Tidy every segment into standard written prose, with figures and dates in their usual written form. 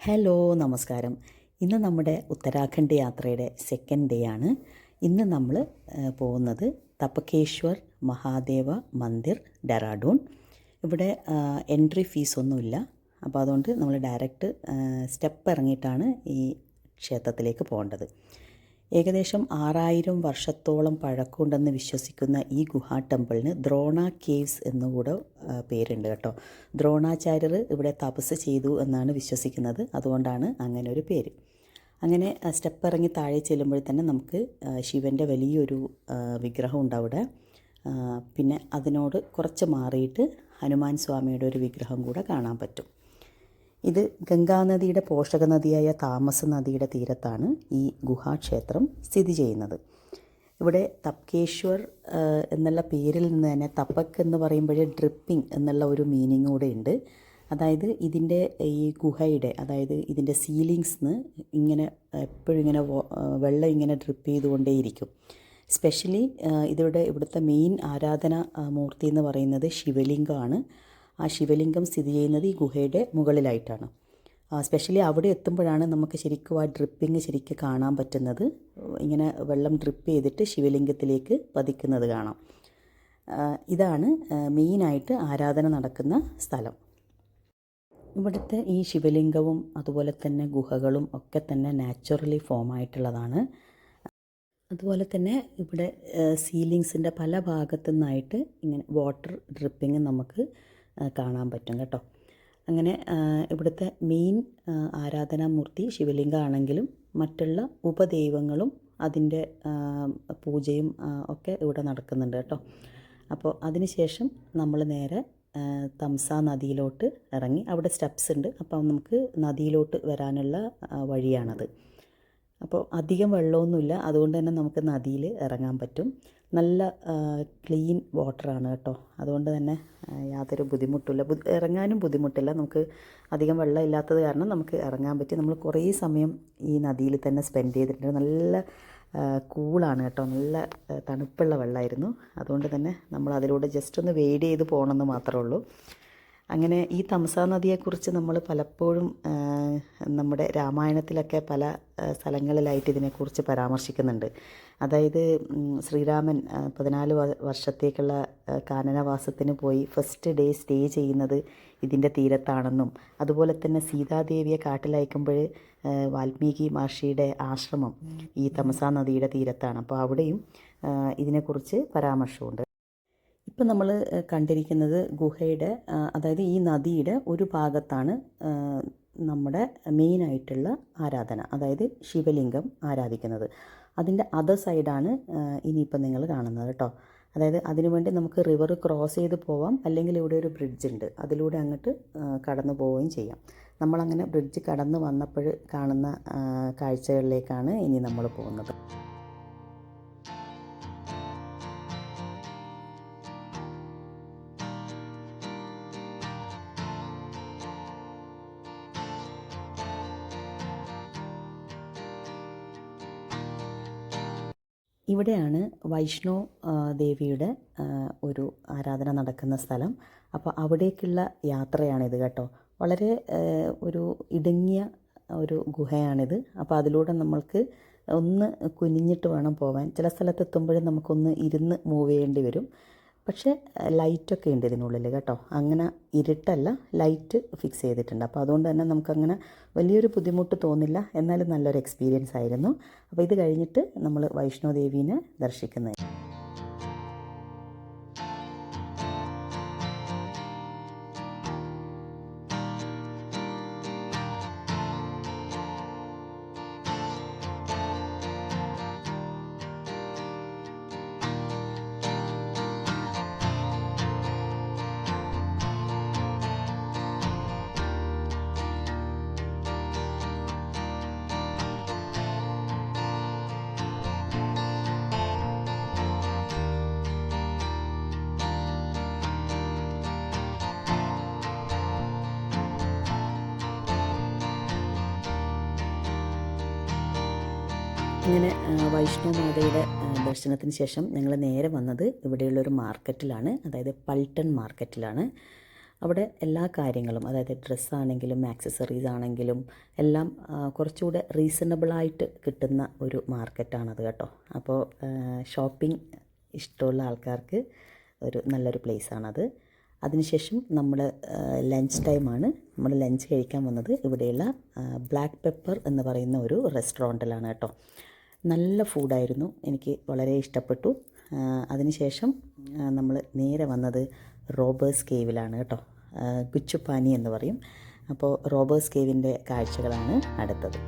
Hello നമസ്കാരം. ഇന്ന് നമ്മുടെ ഉത്തരാഖണ്ഡ് യാത്രയുടെ സെക്കൻഡ് ഡേ ആണ്. ഇന്ന് നമ്മൾ പോകുന്നത് തപകേശ്വർ മഹാദേവ മന്ദിർ ഡെറാഡൂൺ. ഇവിടെ എൻട്രി ഫീസൊന്നുമില്ല. അപ്പോൾ അതുകൊണ്ട് നമ്മൾ ഡയറക്റ്റ് സ്റ്റെപ്പ് ഇറങ്ങിയിട്ടാണ് ഈ ക്ഷേത്രത്തിലേക്ക് പോകേണ്ടത്. ഏകദേശം 6000 വർഷത്തോളം പഴക്കമുണ്ടെന്ന് വിശ്വസിക്കുന്ന ഈ ഗുഹാ ടെമ്പിളിന് ദ്രോണ കേവ്സ് എന്നുകൂടെ പേരുണ്ട് കേട്ടോ. ദ്രോണാചാര്യർ ഇവിടെ തപസ് ചെയ്തു എന്നാണ് വിശ്വസിക്കുന്നത്. അതുകൊണ്ടാണ് അങ്ങനെ ഒരു പേര്. അങ്ങനെ സ്റ്റെപ്പ് ഇറങ്ങി താഴെ ചെല്ലുമ്പോൾ തന്നെ നമുക്ക് ശിവൻ്റെ വലിയൊരു വിഗ്രഹം ഉണ്ട് അവിടെ. പിന്നെ അതിനോട് കുറച്ച് മാറിയിട്ട് ഹനുമാൻ സ്വാമിയുടെ ഒരു വിഗ്രഹം കൂടെ കാണാൻ പറ്റും. ഇത് ഗംഗാനദിയുടെ പോഷക നദിയായ താമസ നദിയുടെ തീരത്താണ് ഈ ഗുഹാക്ഷേത്രം സ്ഥിതി ചെയ്യുന്നത്. ഇവിടെ തപകേശ്വർ എന്നുള്ള പേരിൽ നിന്ന് തന്നെ തപക് എന്ന് പറയുമ്പോഴേ ഡ്രിപ്പിംഗ് എന്നുള്ള ഒരു മീനിങ് കൂടെ ഉണ്ട്. അതായത് ഇതിൻ്റെ ഈ ഗുഹയുടെ അതായത് ഇതിൻ്റെ സീലിങ്സിന് ഇങ്ങനെ എപ്പോഴും ഇങ്ങനെ വെള്ളം ഇങ്ങനെ ഡ്രിപ്പ് ചെയ്തുകൊണ്ടേയിരിക്കും. സ്പെഷ്യലി ഇവിടുത്തെ മെയിൻ ആരാധന മൂർത്തി എന്ന് പറയുന്നത് ശിവലിംഗമാണ്. ആ ശിവലിംഗം സ്ഥിതി ചെയ്യുന്നത് ഈ ഗുഹയുടെ മുകളിലായിട്ടാണ്. സ്പെഷ്യലി അവിടെ എത്തുമ്പോഴാണ് നമുക്ക് ശരിക്കും ആ ഡ്രിപ്പിങ് ശരിക്കും കാണാൻ പറ്റുന്നത്. ഇങ്ങനെ വെള്ളം ഡ്രിപ്പ് ചെയ്തിട്ട് ശിവലിംഗത്തിലേക്ക് പതിക്കുന്നത് കാണാം. ഇതാണ് മെയിനായിട്ട് ആരാധന നടക്കുന്ന സ്ഥലം. ഇവിടുത്തെ ഈ ശിവലിംഗവും അതുപോലെ തന്നെ ഗുഹകളും ഒക്കെ തന്നെ നാച്ചുറലി ഫോം ആയിട്ടുള്ളതാണ്. അതുപോലെ തന്നെ ഇവിടെ സീലിങ്സിൻ്റെ പല ഭാഗത്തു നിന്നായിട്ട് ഇങ്ങനെ വാട്ടർ ഡ്രിപ്പിങ് നമുക്ക് കാണാൻ പറ്റും കേട്ടോ. അങ്ങനെ ഇവിടുത്തെ മെയിൻ ആരാധനാമൂർത്തി ശിവലിംഗമാണെങ്കിലും മറ്റുള്ള ഉപദൈവങ്ങളും അതിൻ്റെ പൂജയും ഒക്കെ ഇവിടെ നടക്കുന്നുണ്ട് കേട്ടോ. അപ്പോൾ അതിനുശേഷം നമ്മൾ നേരെ തംസാ നദിയിലോട്ട് ഇറങ്ങി. അവിടെ സ്റ്റെപ്സ് ഉണ്ട്. അപ്പോൾ നമുക്ക് നദിയിലോട്ട് വരാനുള്ള വഴിയാണത്. അപ്പോൾ അധികം വെള്ളമൊന്നുമില്ല. അതുകൊണ്ട് തന്നെ നമുക്ക് നദിയിൽ ഇറങ്ങാൻ പറ്റും. നല്ല ക്ലീൻ വാട്ടറാണ് കേട്ടോ. അതുകൊണ്ട് തന്നെ യാതൊരു ബുദ്ധിമുട്ടില്ല. ഇറങ്ങാനും ബുദ്ധിമുട്ടില്ല. നമുക്ക് അധികം വെള്ളം ഇല്ലാത്തത് കാരണം നമുക്ക് ഇറങ്ങാൻ പറ്റി. നമ്മൾ കുറേ സമയം ഈ നദിയിൽ തന്നെ സ്പെൻഡ് ചെയ്തിട്ടുണ്ട്. നല്ല കൂളാണ് കേട്ടോ. നല്ല തണുപ്പുള്ള വെള്ളമായിരുന്നു. അതുകൊണ്ട് തന്നെ നമ്മൾ അതിലൂടെ ജസ്റ്റ് ഒന്ന് വെയ്ഡ് ചെയ്ത് പോകണമെന്ന് മാത്രമേ ഉള്ളൂ. അങ്ങനെ ഈ തംസാ നദിയെക്കുറിച്ച് നമ്മൾ പലപ്പോഴും നമ്മുടെ രാമായണത്തിലൊക്കെ പല സ്ഥലങ്ങളിലായിട്ട് ഇതിനെക്കുറിച്ച് പരാമർശിക്കുന്നുണ്ട്. അതായത് ശ്രീരാമൻ 14 വർഷത്തേക്കുള്ള കാനനവാസത്തിന് പോയി ഫസ്റ്റ് ഡേ സ്റ്റേ ചെയ്യുന്നത് ഇതിൻ്റെ തീരത്താണെന്നും അതുപോലെ തന്നെ സീതാദേവിയെ കാട്ടിലയക്കുമ്പോൾ വാൽമീകി മഹർഷിയുടെ ആശ്രമം ഈ തമസാ നദിയുടെ തീരത്താണ്. അപ്പോൾ അവിടെയും ഇതിനെക്കുറിച്ച് പരാമർശമുണ്ട്. ഇപ്പം നമ്മൾ കണ്ടിരിക്കുന്നത് ഗുഹയുടെ അതായത് ഈ നദിയുടെ ഒരു ഭാഗത്താണ് നമ്മുടെ മെയിനായിട്ടുള്ള ആരാധന, അതായത് ശിവലിംഗം ആരാധിക്കുന്നത്. അതിൻ്റെ അതർ സൈഡാണ് ഇനിയിപ്പം നിങ്ങൾ കാണുന്നത് കേട്ടോ. അതായത് അതിനുവേണ്ടി നമുക്ക് റിവർ ക്രോസ് ചെയ്ത് പോവാം, അല്ലെങ്കിൽ ഇവിടെ ഒരു ബ്രിഡ്ജ് ഉണ്ട്, അതിലൂടെ അങ്ങോട്ട് കടന്നു പോവുകയും ചെയ്യാം. നമ്മളങ്ങനെ ബ്രിഡ്ജ് കടന്ന് വന്നപ്പോൾ കാണുന്ന കാഴ്ചകളിലേക്കാണ് ഇനി നമ്മൾ പോകുന്നത്. ഇവിടെയാണ് വൈഷ്ണോ ദേവിയുടെ ഒരു ആരാധന നടക്കുന്ന സ്ഥലം. അപ്പോൾ അവിടേക്കുള്ള യാത്രയാണിത് കേട്ടോ. വളരെ ഒരു ഇടുങ്ങിയ ഒരു ഗുഹയാണിത്. അപ്പോൾ അതിലൂടെ നമ്മൾക്ക് ഒന്ന് കുനിഞ്ഞിട്ട് വേണം പോകാൻ. ചില സ്ഥലത്തെത്തുമ്പോഴും നമുക്കൊന്ന് ഇരുന്ന് മൂവ് ചെയ്യേണ്ടി വരും. പക്ഷേ ലൈറ്റൊക്കെ ഉണ്ട് ഇതിനുള്ളിൽ കേട്ടോ. അങ്ങനെ ഇരുട്ടല്ല, ലൈറ്റ് ഫിക്സ് ചെയ്തിട്ടുണ്ട്. അപ്പോൾ അതുകൊണ്ട് തന്നെ നമുക്കങ്ങനെ വലിയൊരു ബുദ്ധിമുട്ട് തോന്നില്ല. എന്നാലും നല്ലൊരു എക്സ്പീരിയൻസ് ആയിരുന്നു. അപ്പോൾ ഇത് കഴിഞ്ഞിട്ട് നമ്മൾ വൈഷ്ണോ ദേവീനെ ദർശിക്കുന്നത്. ഇങ്ങനെ വൈഷ്ണവമാതയുടെ ദർശനത്തിന് ശേഷം ഞങ്ങൾ നേരെ വന്നത് ഇവിടെയുള്ളൊരു മാർക്കറ്റിലാണ്, അതായത് പൾട്ടൺ മാർക്കറ്റിലാണ്. അവിടെ എല്ലാ കാര്യങ്ങളും, അതായത് ഡ്രസ്സാണെങ്കിലും ആക്സസറീസ് ആണെങ്കിലും എല്ലാം കുറച്ചുകൂടെ റീസണബിളായിട്ട് കിട്ടുന്ന ഒരു മാർക്കറ്റാണത് കേട്ടോ. അപ്പോൾ ഷോപ്പിംഗ് ഇഷ്ടമുള്ള ആൾക്കാർക്ക് ഒരു നല്ലൊരു പ്ലേസാണത്. അതിനുശേഷം നമ്മൾ ലഞ്ച് ടൈമാണ്. നമ്മൾ ലഞ്ച് കഴിക്കാൻ വന്നത് ഇവിടെയുള്ള ബ്ലാക്ക് പെപ്പർ എന്ന് പറയുന്ന ഒരു റെസ്റ്റോറൻറ്റിലാണ് കേട്ടോ. നല്ല ഫുഡായിരുന്നു, എനിക്ക് വളരെ ഇഷ്ടപ്പെട്ടു. അതിനുശേഷം നമ്മൾ നേരെ വന്നത് റോബേഴ്സ് കേവിലാണ് കേട്ടോ. ഗുച്ചുപാനി എന്ന് പറയും. അപ്പോൾ റോബേഴ്സ് കേവിൻ്റെ കാഴ്ചകളാണ് അടുത്തത്.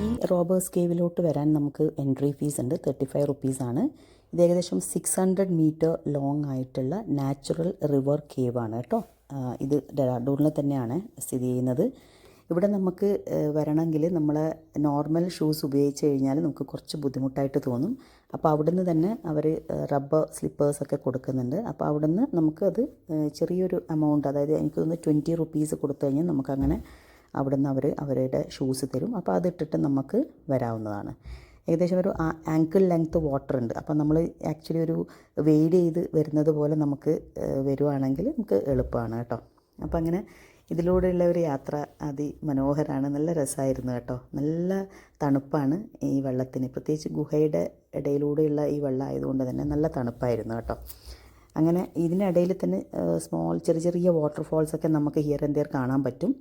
ഈ റോബേഴ്സ് കേവിലോട്ട് വരാൻ നമുക്ക് എൻട്രി ഫീസ് ഉണ്ട്, 35 റുപ്പീസാണ്. ഇത് ഏകദേശം 600 മീറ്റർ ലോങ് ആയിട്ടുള്ള നാച്ചുറൽ റിവർ കേവാണ് കേട്ടോ. ഇത് ഡെറാഡൂണിൽ തന്നെയാണ് സ്ഥിതി ചെയ്യുന്നത്. ഇവിടെ നമുക്ക് വരണമെങ്കിൽ നമ്മൾ നോർമൽ ഷൂസ് ഉപയോഗിച്ച് കഴിഞ്ഞാൽ നമുക്ക് കുറച്ച് ബുദ്ധിമുട്ടായിട്ട് തോന്നും. അപ്പോൾ അവിടുന്ന് തന്നെ അവർ റബ്ബർ സ്ലിപ്പേഴ്സൊക്കെ കൊടുക്കുന്നുണ്ട്. അപ്പോൾ അവിടുന്ന് നമുക്കത് ചെറിയൊരു എമൗണ്ട്, അതായത് എനിക്ക് തോന്നുന്നു 20 റുപ്പീസ് കൊടുത്തു കഴിഞ്ഞാൽ നമുക്കങ്ങനെ അവിടുന്ന് അവരുടെ ഷൂസ് തരും. അപ്പോൾ അതിട്ടിട്ട് നമുക്ക് വരാവുന്നതാണ്. ഏകദേശം ഒരു ആങ്കിൾ ലെങ്ത്ത് വാട്ടർ ഉണ്ട്. അപ്പോൾ നമ്മൾ ആക്ച്വലി ഒരു വെയ്ഡ് ചെയ്ത് വരുന്നത് പോലെ നമുക്ക് വരുവാണെങ്കിൽ നമുക്ക് എളുപ്പമാണ് കേട്ടോ. അപ്പോൾ അങ്ങനെ ഇതിലൂടെയുള്ള ഒരു യാത്ര അതിമനോഹരമാണ്, നല്ല രസമായിരുന്നു കേട്ടോ. നല്ല തണുപ്പാണ് ഈ വെള്ളത്തിന്, പ്രത്യേകിച്ച് ഗുഹയുടെ ഇടയിലൂടെയുള്ള ഈ വെള്ളം ആയതുകൊണ്ട് തന്നെ നല്ല തണുപ്പായിരുന്നു കേട്ടോ. അങ്ങനെ ഇതിനിടയിൽ തന്നെ ചെറിയ ചെറിയ വാട്ടർഫോൾസൊക്കെ നമുക്ക് ഹിയർ ആൻഡ് ദെയർ കാണാൻ പറ്റും.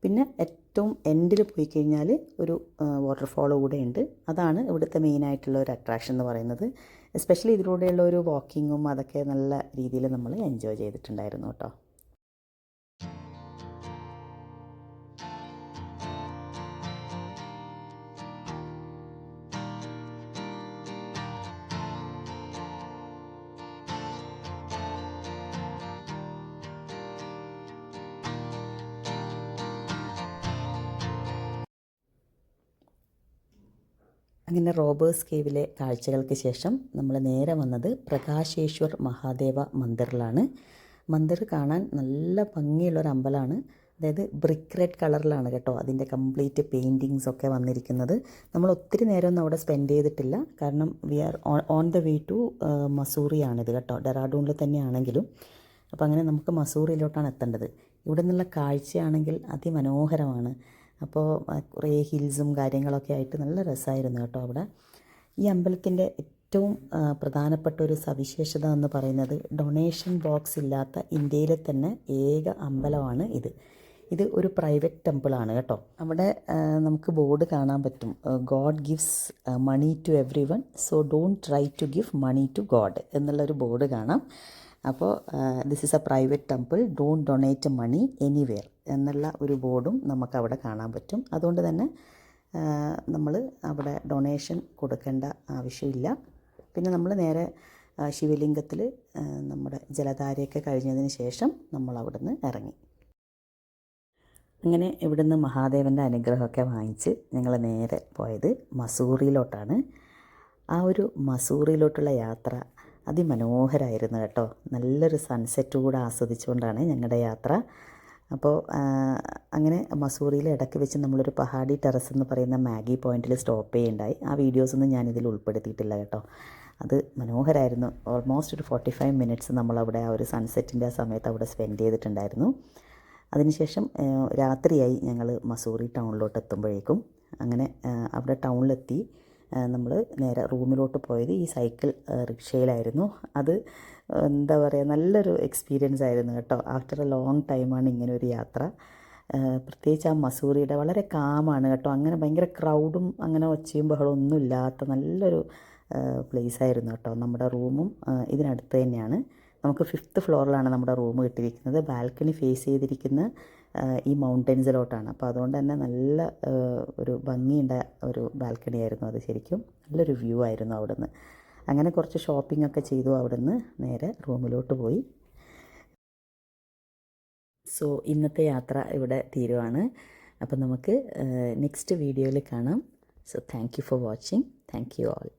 പിന്നെ ഏറ്റവും എൻഡിൽ പോയി കഴിഞ്ഞാൽ ഒരു വാട്ടർഫോൾ കൂടെ ഉണ്ട്. അതാണ് ഇവിടുത്തെ മെയിനായിട്ടുള്ള ഒരു അട്രാക്ഷൻ എന്ന് പറയുന്നത്. എസ്പെഷ്യലി ഇതിലൂടെയുള്ള ഒരു വാക്കിങ്ങും അതൊക്കെ നല്ല രീതിയിൽ നമ്മൾ എൻജോയ് ചെയ്തിട്ടുണ്ടായിരുന്നു കേട്ടോ. അങ്ങനെ റോബേഴ്സ് കേവിലെ കാഴ്ചകൾക്ക് ശേഷം നമ്മൾ നേരെ വന്നത് പ്രകാശേശ്വർ മഹാദേവ മന്ദിറിലാണ്. മന്ദിർ കാണാൻ നല്ല ഭംഗിയുള്ളൊരു അമ്പലമാണ്. അതായത് ബ്രിക്ക് റെഡ് കളറിലാണ് കേട്ടോ അതിൻ്റെ കംപ്ലീറ്റ് പെയിൻറ്റിങ്സ് ഒക്കെ വന്നിരിക്കുന്നത്. നമ്മൾ ഒത്തിരി നേരമൊന്നും അവിടെ സ്പെൻഡ് ചെയ്തിട്ടില്ല, കാരണം we are on the way to മസൂറിയാണിത് കേട്ടോ, ഡെറാഡൂണിൽ തന്നെയാണെങ്കിലും. അപ്പോൾ അങ്ങനെ നമുക്ക് മസൂറിയിലോട്ടാണ് എത്തേണ്ടത്. ഇവിടെ നിന്നുള്ള കാഴ്ചയാണെങ്കിൽ അതിമനോഹരമാണ്. അപ്പോൾ കുറേ ഹിൽസും കാര്യങ്ങളൊക്കെ ആയിട്ട് നല്ല രസമായിരുന്നു കേട്ടോ അവിടെ. ഈ അമ്പലത്തിൻ്റെ ഏറ്റവും പ്രധാനപ്പെട്ട ഒരു സവിശേഷത എന്ന് പറയുന്നത് ഡൊണേഷൻ ബോക്സ് ഇല്ലാത്ത ഇന്ത്യയിലെ തന്നെ ഏക അമ്പലമാണ് ഇത്. ഇത് ഒരു പ്രൈവറ്റ് ടെമ്പിളാണ് കേട്ടോ. അവിടെ നമുക്ക് ബോർഡ് കാണാൻ പറ്റും, God gives money to everyone, so don't try to give money to God എന്നുള്ളൊരു ബോർഡ് കാണാം. അപ്പോൾ this is a private temple, don't donate money anywhere എന്നുള്ള ഒരു ബോർഡും നമുക്കവിടെ കാണാൻ പറ്റും. അതുകൊണ്ട് തന്നെ നമ്മൾ അവിടെ ഡൊണേഷൻ കൊടുക്കേണ്ട ആവശ്യമില്ല. പിന്നെ നമ്മൾ നേരെ ശിവലിംഗത്തിൽ നമ്മുടെ ജലധാരയൊക്കെ കഴിഞ്ഞതിന് ശേഷം നമ്മൾ അവിടുന്ന് ഇറങ്ങി. അങ്ങനെ ഇവിടുന്ന് മഹാദേവൻ്റെ അനുഗ്രഹമൊക്കെ വാങ്ങിച്ച് ഞങ്ങൾ നേരെ പോയത് മസൂറിയിലോട്ടാണ്. ആ ഒരു മസൂറിയിലോട്ടുള്ള യാത്ര അതിമനോഹരമായിരുന്നു കേട്ടോ. നല്ലൊരു സൺസെറ്റ് കൂടെ ആസ്വദിച്ചുകൊണ്ടാണ് ഞങ്ങളുടെ യാത്ര. അപ്പോൾ അങ്ങനെ മസൂറിയിൽ ഇടയ്ക്ക് വെച്ച് നമ്മളൊരു പഹാഡി ടെറസ് എന്ന് പറയുന്ന മാഗി പോയിൻറ്റിൽ സ്റ്റോപ്പ് ചെയ്യുണ്ടായി. ആ വീഡിയോസൊന്നും ഞാനിതിൽ ഉൾപ്പെടുത്തിയിട്ടില്ല കേട്ടോ. അത് മനോഹരമായിരുന്നു. ഓൾമോസ്റ്റ് ഒരു 45 മിനിറ്റ്സ് നമ്മളവിടെ ആ ഒരു സൺസെറ്റിൻ്റെ ആ സമയത്ത് അവിടെ സ്പെൻഡ് ചെയ്തിട്ടുണ്ടായിരുന്നു. അതിനുശേഷം രാത്രിയായി ഞങ്ങൾ മസൂറി ടൗണിലോട്ട് എത്തുമ്പോഴേക്കും. അങ്ങനെ അവിടെ ടൗണിലെത്തി നമ്മൾ നേരെ റൂമിലോട്ട് പോയത് ഈ സൈക്കിൾ റിക്ഷയിലായിരുന്നു. അത് എന്താ പറയുക, നല്ലൊരു എക്സ്പീരിയൻസ് ആയിരുന്നു കേട്ടോ. ആഫ്റ്റർ എ ലോങ് ടൈമാണ് ഇങ്ങനെ ഒരു യാത്ര. പ്രത്യേകിച്ച് ആ മസൂറിയുടെ വളരെ കാമാണ് കേട്ടോ. അങ്ങനെ ഭയങ്കര ക്രൗഡും അങ്ങനെ ഒച്ചയും ബഹളവും ഒന്നും ഇല്ലാത്ത നല്ലൊരു പ്ലേസായിരുന്നു കേട്ടോ. നമ്മുടെ റൂമും ഇതിനടുത്ത് തന്നെയാണ്. നമുക്ക് 5th ഫ്ലോറിലാണ് നമ്മുടെ റൂം കിട്ടിയിരിക്കുന്നത്. ബാൽക്കണി ഫേസ് ചെയ്തിരിക്കുന്ന ഈ മൗണ്ടൻസിലോട്ടാണ്. അപ്പോൾ അതുകൊണ്ട് തന്നെ നല്ല ഒരു ഭംഗിയുണ്ട ഒരു ബാൽക്കണി ആയിരുന്നു അത്. ശരിക്കും നല്ലൊരു വ്യൂ ആയിരുന്നു അവിടുന്ന്. അങ്ങനെ കുറച്ച് ഷോപ്പിംഗ് ഒക്കെ ചെയ്തു. അവിടുന്ന് നേരെ റൂമിലോട്ട് പോയി. സോ ഇന്നത്തെ യാത്ര ഇവിടെ തീരുവാണ്. അപ്പോൾ നമുക്ക് നെക്സ്റ്റ് വീഡിയോയിൽ കാണാം. So thank you for watching. Thank you all.